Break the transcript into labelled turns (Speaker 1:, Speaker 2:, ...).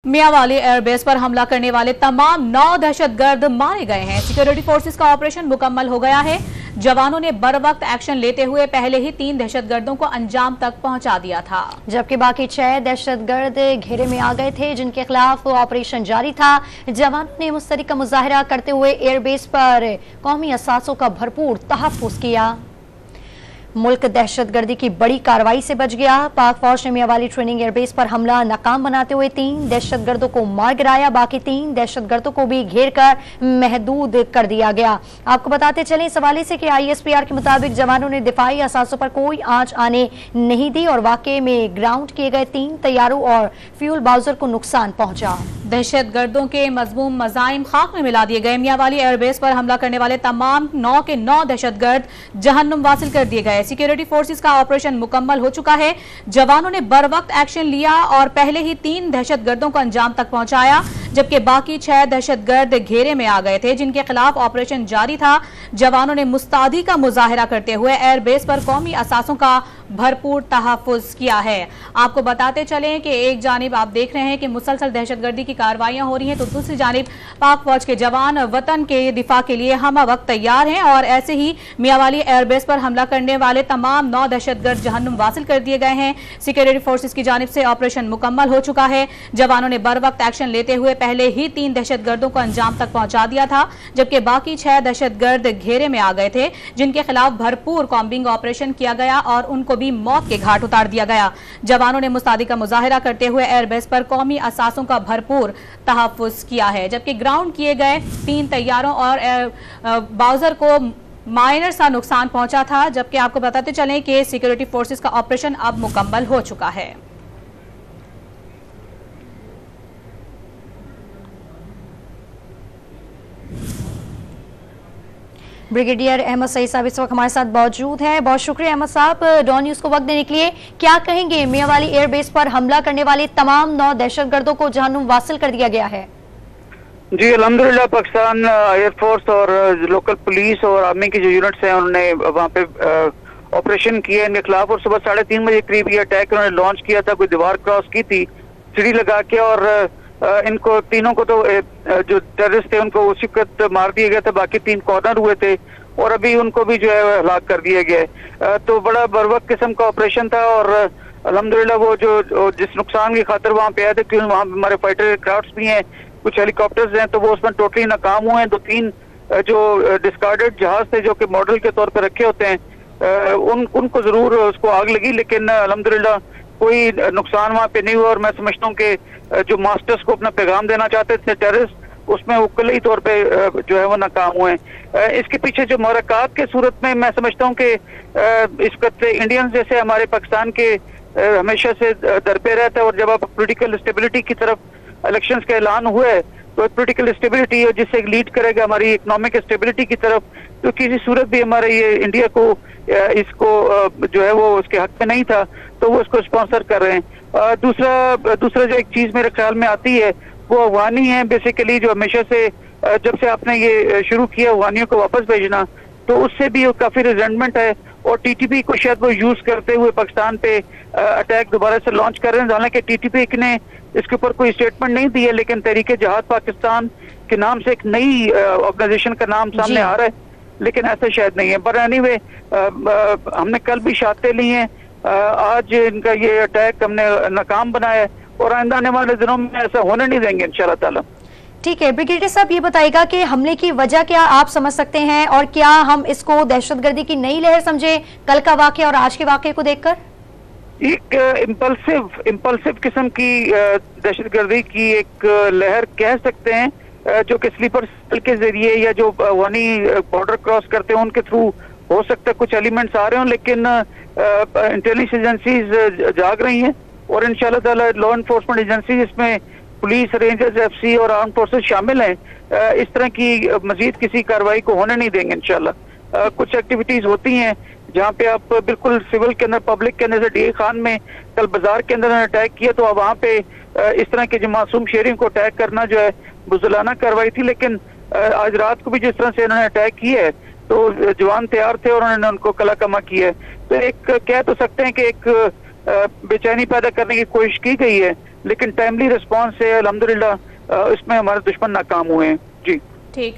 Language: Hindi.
Speaker 1: मियांवाली एयरबेस पर हमला करने वाले तमाम 9 दहशतगर्द मारे गए हैं। सिक्योरिटी फोर्सेस का ऑपरेशन मुकम्मल हो गया है। जवानों ने बर वक्त एक्शन लेते हुए पहले ही 3 दहशतगर्दों को अंजाम तक पहुंचा दिया था, जबकि बाकी 6 दहशतगर्द घेरे में आ गए थे, जिनके खिलाफ ऑपरेशन जारी था। जवानों ने मुस्तरदी का मुजाहरा करते हुए एयरबेस पर कौमी असासों का भरपूर तहफ्फुज किया। मुल्क दहशतगर्दी की बड़ी कार्रवाई से बच गया। पाक फौज ने मियांवाली ट्रेनिंग एयरबेस पर हमला नाकाम बनाते हुए 3 दहशतगर्दों को मार गिराया। बाकी 3 दहशतगर्दों को भी घेर कर महदूद कर दिया गया। आपको बताते चलें इस हवाले से कि ISPR के मुताबिक जवानों ने दिफाई असासों पर कोई आंच आने नहीं दी और वाकये में ग्राउंड किए गए 3 तैयारों और फ्यूल बाउजर को नुकसान पहुंचा। दहशतगर्दों के मजमूम मजाइम खाक में मिला दिए गए। मियांवाली एयरबेस पर हमला करने वाले तमाम 9 के 9 दहशतगर्द जहन्नुम वासिल कर दिए गए। सिक्योरिटी फोर्सेस का ऑपरेशन मुकम्मल हो चुका है। जवानों ने बर वक्त एक्शन लिया और पहले ही 3 दहशतगर्दों को अंजाम तक पहुंचाया, जबकि बाकी 6 दहशतगर्द घेरे में आ गए थे, जिनके खिलाफ ऑपरेशन जारी था। जवानों ने मुस्तैदी का मुजाहरा करते हुए एयरबेस पर कौमी असासों का भरपूर तहफ्फुज किया है। आपको बताते चलें कि एक जानिब आप देख रहे हैं कि मुसलसल दहशतगर्दी की कार्रवाइयां हो रही हैं, तो दूसरी जानिब पाक फौज के जवान वतन के दिफा के लिए हम वक्त तैयार हैं। और ऐसे ही मियांवाली एयरबेस पर हमला करने वाले तमाम 9 दहशतगर्द जहन्नुम वासिल कर दिए गए हैं। सिक्योरिटी फोर्सेस की जानिब से ऑपरेशन मुकम्मल हो चुका है। जवानों ने बर वक्त एक्शन लेते हुए पहले ही 3 दहशतगर्दों को अंजाम तक पहुंचा दिया था, जबकि बाकी 6 दहशतगर्द घेरे में आ गए थे, जिनके खिलाफ भरपूर कॉम्बिंग ऑपरेशन किया गया और उनको भी मौत के घाट उतार दिया गया। जवानों ने मुस्तैदी का मुजाहरा करते हुए एयरबेस पर कौमी असासों का भरपूर तहफ्फुज किया है, जबकि ग्राउंड किए गए 3 तैयारों और बाउजर को माइनर सा नुकसान पहुंचा था। जबकि आपको बताते चलें कि सिक्योरिटी फोर्सेस का ऑपरेशन अब मुकम्मल हो चुका है। ब्रिगेडियर अहमद सईद साहब इस वक्त हमारे साथ मौजूद हैं। बहुत शुक्रिया अहमद साहब डॉन न्यूज को वक्त देने के लिए। क्या कहेंगे, मियांवाली एयरबेस पर हमला करने वाले तमाम 9 दहशतगर्दों को जहन्नुम वासिल कर दिया गया है?
Speaker 2: जी अल्हम्दुलिल्लाह, पाकिस्तान एयरफोर्स और लोकल पुलिस और आर्मी की जो यूनिट्स हैं उन्होंने वहाँ पे ऑपरेशन किया इनके खिलाफ। और सुबह 3:30 बजे करीब ये अटैक उन्होंने लॉन्च किया था। कोई दीवार क्रॉस की थी सीढ़ी लगा के, और इनको तीनों को तो जो टेररिस्ट थे उनको उसी वक्त मार दिया गया था। बाकी 3 कॉर्नर हुए थे और अभी उनको भी जो है हलाक कर दिया गया है। तो बड़ा बरवक्त किस्म का ऑपरेशन था और अल्हम्दुलिल्लाह वो जो जिस नुकसान की खातिर वहाँ पे आए थे, क्योंकि वहाँ हमारे फाइटर एयरक्राफ्ट भी हैं, कुछ हेलीकॉप्टर्स हैं, तो वो उसमें टोटली नाकाम हुए हैं। 2-3 जो डिस्कार्डेड जहाज थे जो कि मॉडल के तौर पर रखे होते हैं, उनको जरूर उसको आग लगी, लेकिन अल्हम्दुलिल्लाह कोई नुकसान वहाँ पे नहीं हुआ। और मैं समझता हूँ कि जो मास्टर्स को अपना पैगाम देना चाहते थे टेररिस्ट, उसमें वो कई तौर पे जो है वो नाकाम हुए हैं। इसके पीछे जो मुहर्रकात के सूरत में मैं समझता हूँ कि इस वक्त इंडियंस जैसे हमारे पाकिस्तान के हमेशा से दरपे रहता है। और जब आप पोलिटिकल स्टेबिलिटी की तरफ इलेक्शंस का ऐलान हुआ है, तो पोलिटिकल स्टेबिलिटी जिससे लीड करेगा हमारी इकोनॉमिक स्टेबिलिटी की तरफ, तो किसी सूरत भी हमारे ये इंडिया को इसको जो है वो उसके हक में नहीं था, तो वो इसको स्पॉन्सर कर रहे हैं। दूसरा जो एक चीज मेरे ख्याल में आती है वो अफगानी है बेसिकली, जो हमेशा से जब से आपने ये शुरू किया अफगानियों को वापस भेजना, तो उससे भी काफी रिजेंटमेंट है। और TTP को शायद वो यूज करते हुए पाकिस्तान पे अटैक दोबारा से लॉन्च कर रहे हैं। हालांकि TTP ने इसके ऊपर कोई स्टेटमेंट नहीं दी है, लेकिन तहरीके जहाद पाकिस्तान के नाम से एक नई ऑर्गेनाइजेशन का नाम सामने आ रहा है, लेकिन ऐसा शायद नहीं है। पर एनीवे हमने कल भी शाते ली हैं, आज इनका ये अटैक हमने नाकाम बनाया है और आइंदा आने वाले दिनों में ऐसा होने नहीं देंगे इंशाल्लाह ताला।
Speaker 1: ठीक है ब्रिगेडियर साहब, ये बताइएगा कि हमले की वजह क्या आप समझ सकते हैं, और क्या हम इसको दहशतगर्दी की नई लहर समझे कल का वाकया और आज के वाकये को देखकर?
Speaker 2: एक इम्पल्सिव किस्म की दहशतगर्दी की एक लहर कह सकते हैं, जो कि स्लीपर सेल के जरिए या जो अफगानी बॉर्डर क्रॉस करते हैं उनके थ्रू हो सकता है कुछ एलिमेंट्स आ रहे हों, लेकिन इंटेलिजेंस एजेंसीज जाग रही हैं और इंशाल्लाह ताला लॉ एनफोर्समेंट एजेंसी जिसमें पुलिस, रेंजर्स, FC और आर्म फोर्सेस शामिल हैं, इस तरह की मजीद किसी कार्रवाई को होने नहीं देंगे इंशाल्लाह। कुछ एक्टिविटीज होती हैं जहाँ पे आप बिल्कुल सिविल के अंदर, पब्लिक के अंदर, DA खान में कल बाजार के अंदर अटैक किया, तो वहाँ पे इस तरह के जो मासूम शेयरिंग को अटैक करना जो है बुजुर्गाना कार्रवाई थी। लेकिन आज रात को भी जिस तरह से इन्होंने अटैक किया है, तो जवान तैयार थे और उन्होंने उनको कला कमा किया है। तो एक कह तो सकते हैं कि एक बेचैनी पैदा करने की कोशिश की गई है, लेकिन टाइमली रिस्पॉन्स से अल्हम्दुलिल्लाह इसमें हमारे दुश्मन नाकाम हुए हैं। जी
Speaker 1: ठीक है।